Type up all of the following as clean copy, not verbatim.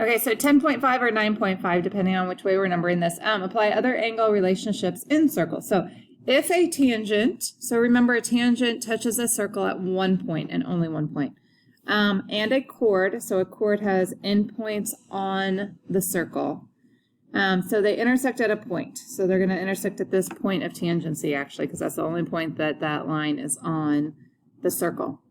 Okay, so 10.5 or 9.5, depending on which way we're numbering this. Apply other angle relationships in circles. So if a tangent, so remember a tangent touches a circle at one point and only one point, and a chord, so a chord has endpoints on the circle. So they intersect at a point. So they're going to intersect at this point of tangency, actually, because that's the only point that that line is on the circle.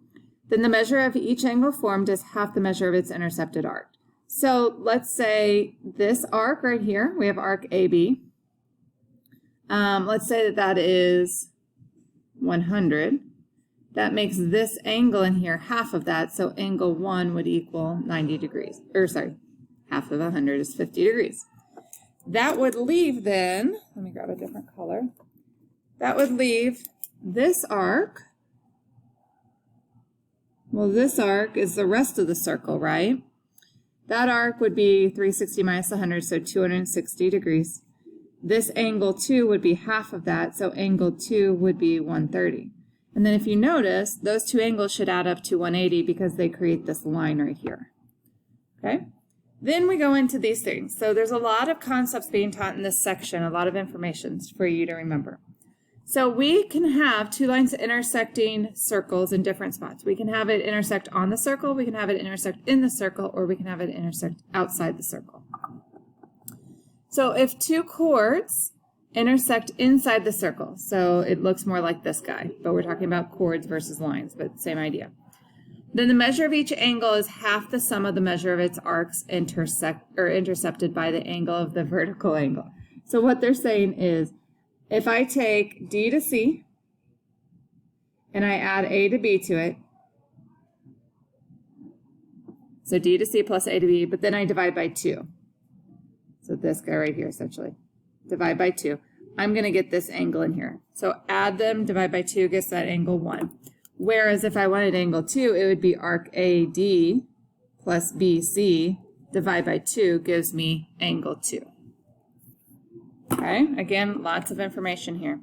Then the measure of each angle formed is half the measure of its intercepted arc. So let's say this arc right here, we have arc AB. Let's say that that is 100. That makes this angle in here half of that, so angle 1 would equal 90 degrees. Or sorry, half of 100 is 50 degrees. That would leave then, let me grab a different color. That would leave this arc. Well, this arc is the rest of the circle, right? That arc would be 360 minus 100, so 260 degrees. This angle 2 would be half of that, so angle 2 would be 130. And then if you notice, those two angles should add up to 180 because they create this line right here. Okay? Then we go into these things. So there's a lot of concepts being taught in this section, a lot of information for you to remember. So we can have two lines intersecting circles in different spots. We can have it intersect on the circle, we can have it intersect in the circle, or we can have it intersect outside the circle. So if two chords intersect inside the circle, so it looks more like this guy, but we're talking about chords versus lines, but same idea. Then the measure of each angle is half the sum of the measure of its arcs intercepted by the angle of the vertical angle. So what they're saying is, if I take D to C and I add A to B to it, so D to C plus A to B, but then I divide by 2. So this guy right here, essentially. Divide by 2. I'm going to get this angle in here. So add them, divide by 2 gets that angle 1. Whereas if I wanted angle 2, it would be arc AD plus BC, divide by 2 gives me angle 2. Okay, again, lots of information here.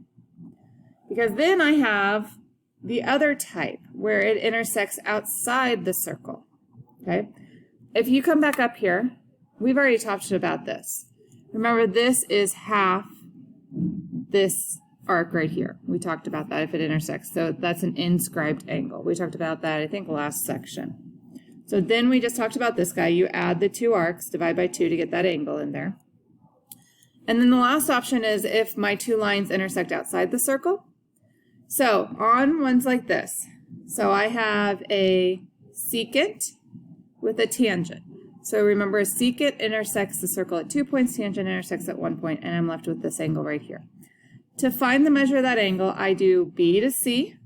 Because then I have the other type where it intersects outside the circle. Okay, if you come back up here, we've already talked about this. Remember, this is half this arc right here. We talked about that if it intersects. So that's an inscribed angle. We talked about that, I think, last section. So then we just talked about this guy. You add the two arcs, divide by 2 to get that angle in there. And then the last option is if my two lines intersect outside the circle. So on ones like this, so I have a secant with a tangent. So remember, a secant intersects the circle at 2 points, tangent intersects at 1 point, and I'm left with this angle right here. To find the measure of that angle, I do B to C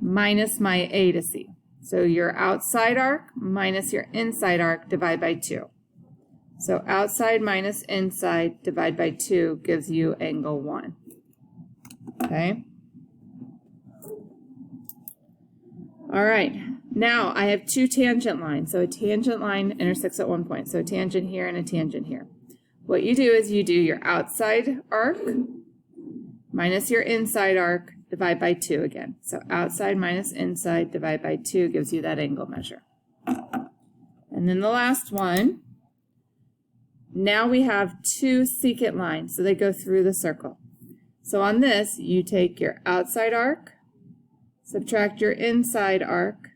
minus my A to C. So your outside arc minus your inside arc, divide by 2. So outside minus inside, divide by 2 gives you angle 1. Okay? All right. Now I have two tangent lines. So a tangent line intersects at 1 point. So a tangent here and a tangent here. What you do is you do your outside arc minus your inside arc, divide by 2 again. So outside minus inside, divide by 2 gives you that angle measure. And then the last one, now we have two secant lines, so they go through the circle. So on this, you take your outside arc, subtract your inside arc,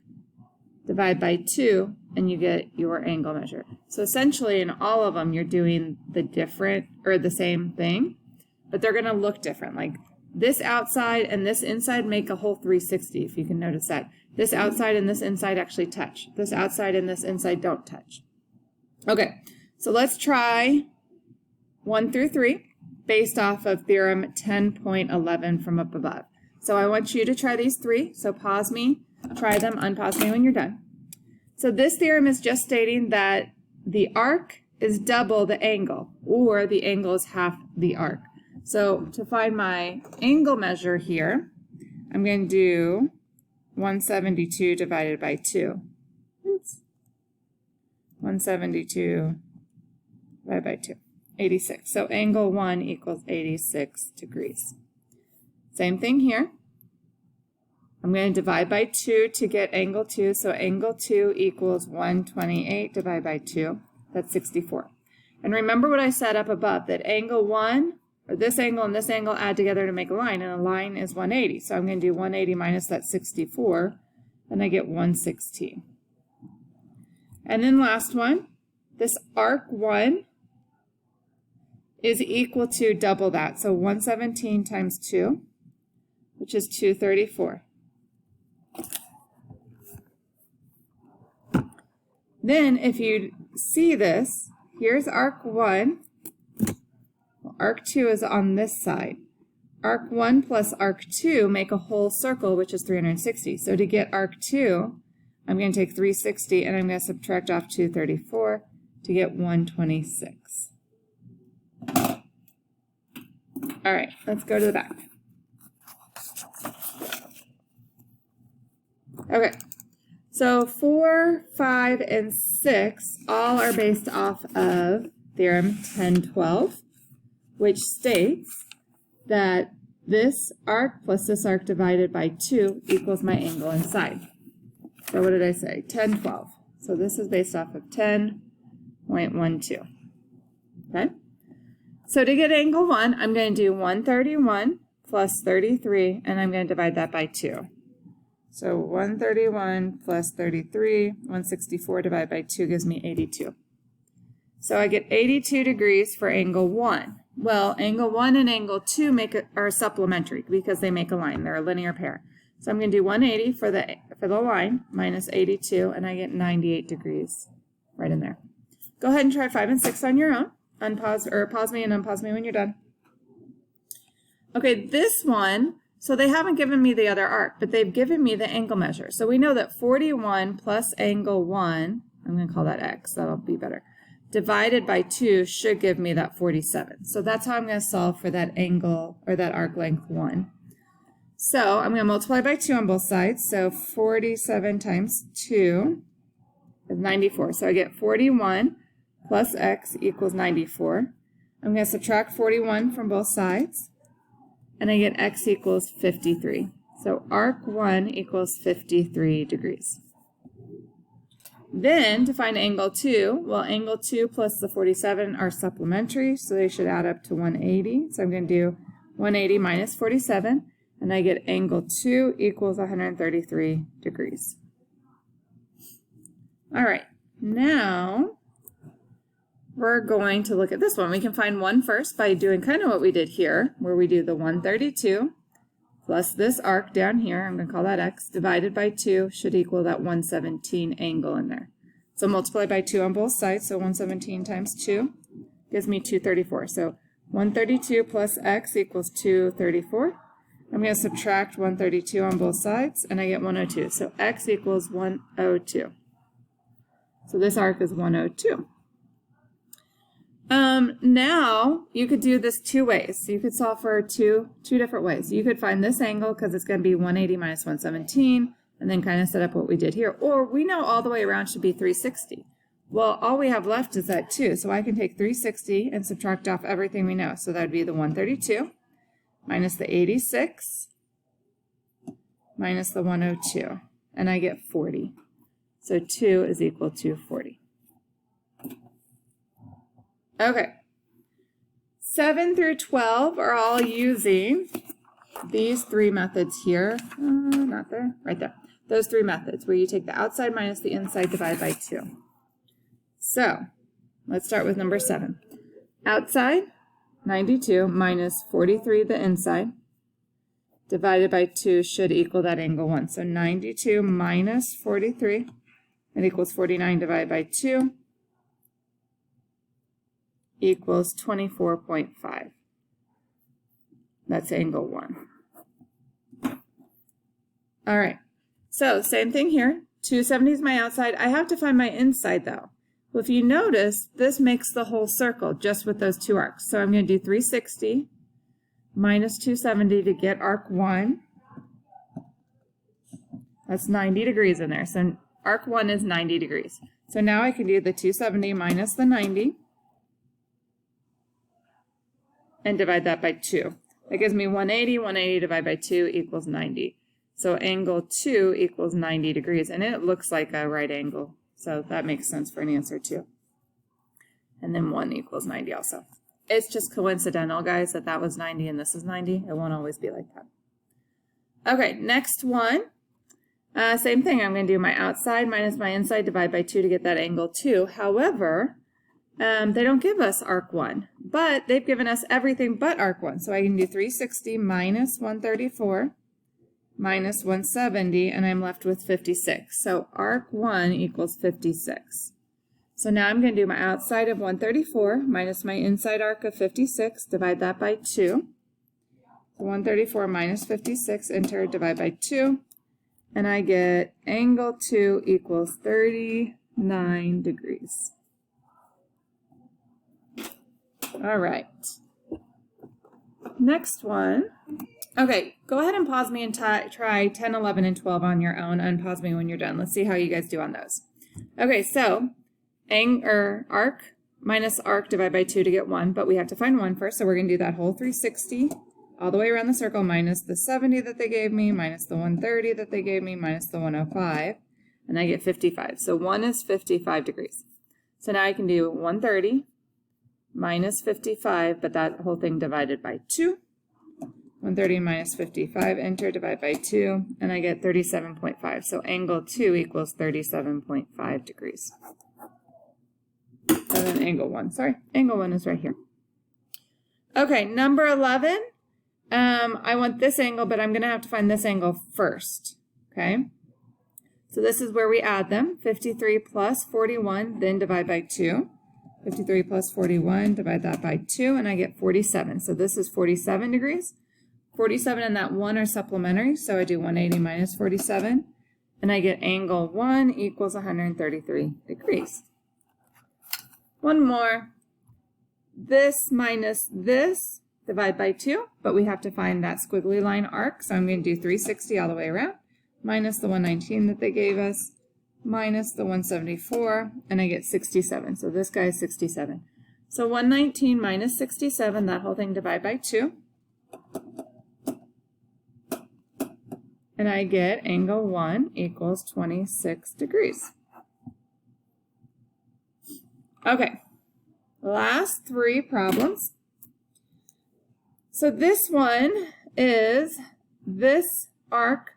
divide by 2, and you get your angle measure. So essentially in all of them, you're doing the different or the same thing, but they're going to look different. Like this outside and this inside make a whole 360, if you can notice that. This outside and this inside actually touch. This outside and this inside don't touch. Okay, so let's try 1 through 3 based off of theorem 10.11 from up above. So I want you to try these 3. So pause me, try them, unpause me when you're done. So this theorem is just stating that the arc is double the angle, or the angle is half the arc. So to find my angle measure here, I'm going to do 172 divided by 2. Oops. 172 divided by 2, 86. So angle 1 equals 86 degrees. Same thing here. I'm going to divide by 2 to get angle 2. So angle 2 equals 128 divided by 2. That's 64. And remember what I said up above, that angle 1, or this angle and this angle add together to make a line, and a line is 180. So I'm going to do 180 minus that 64, and I get 116. And then last one, this arc 1 is equal to double that. So 117 times 2, which is 234. Then if you see this, here's arc 1. Well, arc 2 is on this side. Arc 1 plus arc 2 make a whole circle, which is 360. So to get arc 2, I'm going to take 360 and I'm going to subtract off 234 to get 126. All right, let's go to the back. Okay, so 4, 5, and 6 all are based off of theorem 1012, which states that this arc plus this arc divided by 2 equals my angle inside. So what did I say? 1012. So this is based off of 10.12. Okay? So to get angle 1, I'm going to do 131 plus 33, and I'm going to divide that by 2. So 131 plus 33, 164 divided by 2 gives me 82. So I get 82 degrees for angle 1. Well, angle 1 and angle 2 are supplementary because they make a line. They're a linear pair. So I'm going to do 180 for the line minus 82, and I get 98 degrees right in there. Go ahead and try 5 and 6 on your own. Unpause, or pause me and unpause me when you're done. Okay, this one, so they haven't given me the other arc, but they've given me the angle measure. So we know that 41 plus angle 1, I'm going to call that x, that'll be better, divided by 2 should give me that 47. So that's how I'm going to solve for that angle, or that arc length 1. So I'm going to multiply by 2 on both sides. So 47 times 2 is 94. So I get 41 plus x equals 94. I'm going to subtract 41 from both sides, and I get x equals 53. So arc 1 equals 53 degrees. Then to find angle 2, well, angle 2 plus the 47 are supplementary, so they should add up to 180. So I'm going to do 180 minus 47, and I get angle 2 equals 133 degrees. All right, now we're going to look at this one. We can find one first by doing kind of what we did here, where we do the 132 plus this arc down here, I'm going to call that x, divided by 2 should equal that 117 angle in there. So multiply by 2 on both sides, so 117 times 2 gives me 234. So 132 plus x equals 234. I'm going to subtract 132 on both sides, and I get 102. So x equals 102. So this arc is 102. Now you could do this 2 ways. So you could solve for two different ways. You could find this angle because it's going to be 180 minus 117, and then kind of set up what we did here. Or we know all the way around should be 360. Well, all we have left is that 2, so I can take 360 and subtract off everything we know. So that would be the 132 minus the 86 minus the 102, and I get 40. So 2 is equal to 40. Okay, 7 through 12 are all using these 3 methods here. Not there, right there. Those 3 methods where you take the outside minus the inside, divide by 2. So let's start with number 7. Outside, 92 minus 43 the inside, divided by 2 should equal that angle 1. So 92 minus 43, it equals 49 divided by 2. Equals 24.5. That's angle 1. All right, so same thing here. 270 is my outside. I have to find my inside though. Well, if you notice, this makes the whole circle just with those 2 arcs. So I'm going to do 360 minus 270 to get arc 1. That's 90 degrees in there. So arc 1 is 90 degrees. So now I can do the 270 minus the 90. And divide that by 2. That gives me 180. 180 divided by 2 equals 90. So angle 2 equals 90 degrees, and it looks like a right angle. So that makes sense for an answer too. And then 1 equals 90 also. It's just coincidental, guys, that that was 90 and this is 90. It won't always be like that. Okay, next one. Same thing. I'm going to do my outside minus my inside, divide by 2 to get that angle 2. However, they don't give us arc 1, but they've given us everything but arc 1. So I can do 360 minus 134 minus 170, and I'm left with 56. So arc 1 equals 56. So now I'm going to do my outside of 134 minus my inside arc of 56, divide that by 2. So 134 minus 56, enter, divide by 2, and I get angle 2 equals 39 degrees. All right. Next one. Okay, go ahead and pause me and try 10, 11, and 12 on your own. Unpause me when you're done. Let's see how you guys do on those. Okay, so arc minus arc divide by 2 to get 1, but we have to find 1 first, so we're going to do that whole 360 all the way around the circle minus the 70 that they gave me, minus the 130 that they gave me, minus the 105, and I get 55. So 1 is 55 degrees. So now I can do 130 minus 55, but that whole thing divided by 2. 130 minus 55, enter, divide by 2, and I get 37.5. So angle 2 equals 37.5 degrees. And then angle 1, sorry, angle 1 is right here. Okay, number 11, I want this angle, but I'm going to have to find this angle first, okay? So this is where we add them, 53 plus 41, then divide by 2. 53 plus 41, divide that by 2, and I get 47. So this is 47 degrees. 47 and that 1 are supplementary, so I do 180 minus 47, and I get angle 1 equals 133 degrees. One more. This minus this, divide by 2, but we have to find that squiggly line arc, so I'm going to do 360 all the way around, minus the 119 that they gave us, minus the 174, and I get 67. So this guy is 67. So 119 minus 67, that whole thing divide by 2. And I get angle 1 equals 26 degrees. Okay, last 3 problems. So this one is this arc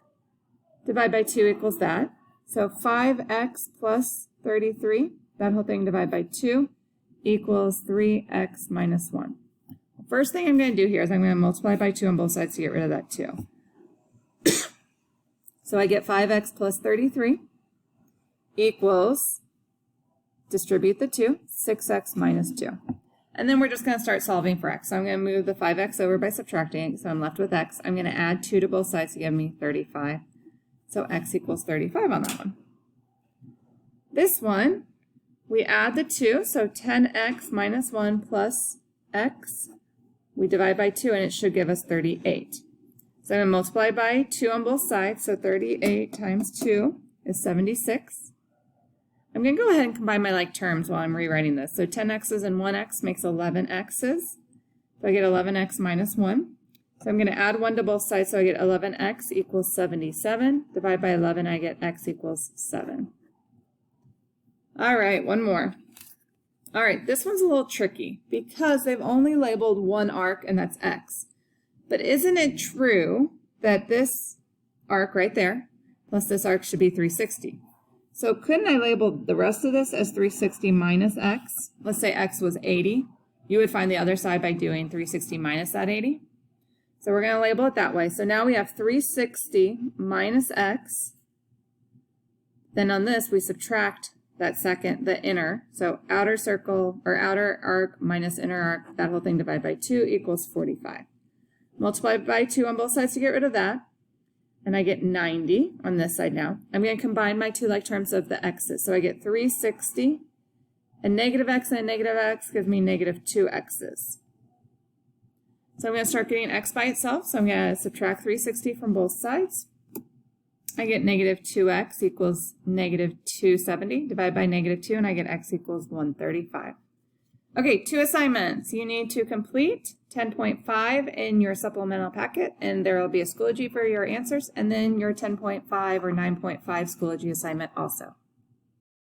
divide by 2 equals that. So 5x plus 33, that whole thing divided by 2, equals 3x minus 1. First thing I'm going to do here is I'm going to multiply by 2 on both sides to get rid of that 2. So I get 5x plus 33 equals, distribute the 2, 6x minus 2. And then we're just going to start solving for x. So I'm going to move the 5x over by subtracting it, so I'm left with x. I'm going to add 2 to both sides to give me 35. So x equals 35 on that one. This one, we add the 2, so 10x minus 1 plus x. We divide by 2, and it should give us 38. So I'm going to multiply by 2 on both sides, so 38 times 2 is 76. I'm going to go ahead and combine my like terms while I'm rewriting this. So 10x's and 1x makes 11x's. So I get 11x minus 1. So I'm going to add 1 to both sides, so I get 11x equals 77. Divide by 11, I get x equals 7. All right, one more. All right, this one's a little tricky because they've only labeled one arc, and that's x. But isn't it true that this arc right there plus this arc should be 360? So couldn't I label the rest of this as 360 minus x? Let's say x was 80. You would find the other side by doing 360 minus that 80. So we're going to label it that way. So now we have 360 minus x. Then on this, we subtract that second, the inner. So outer circle, or outer arc minus inner arc, that whole thing divided by 2 equals 45. Multiply by 2 on both sides to get rid of that. And I get 90 on this side now. I'm going to combine my two like terms of the x's. So I get 360, and negative x and a negative x gives me negative 2x's. So I'm going to start getting x by itself. So I'm going to subtract 360 from both sides. I get negative 2x equals negative 270. Divide by negative 2, and I get x equals 135. Okay, 2 assignments. You need to complete 10.5 in your supplemental packet, and there will be a Schoology for your answers, and then your 10.5 or 9.5 Schoology assignment also.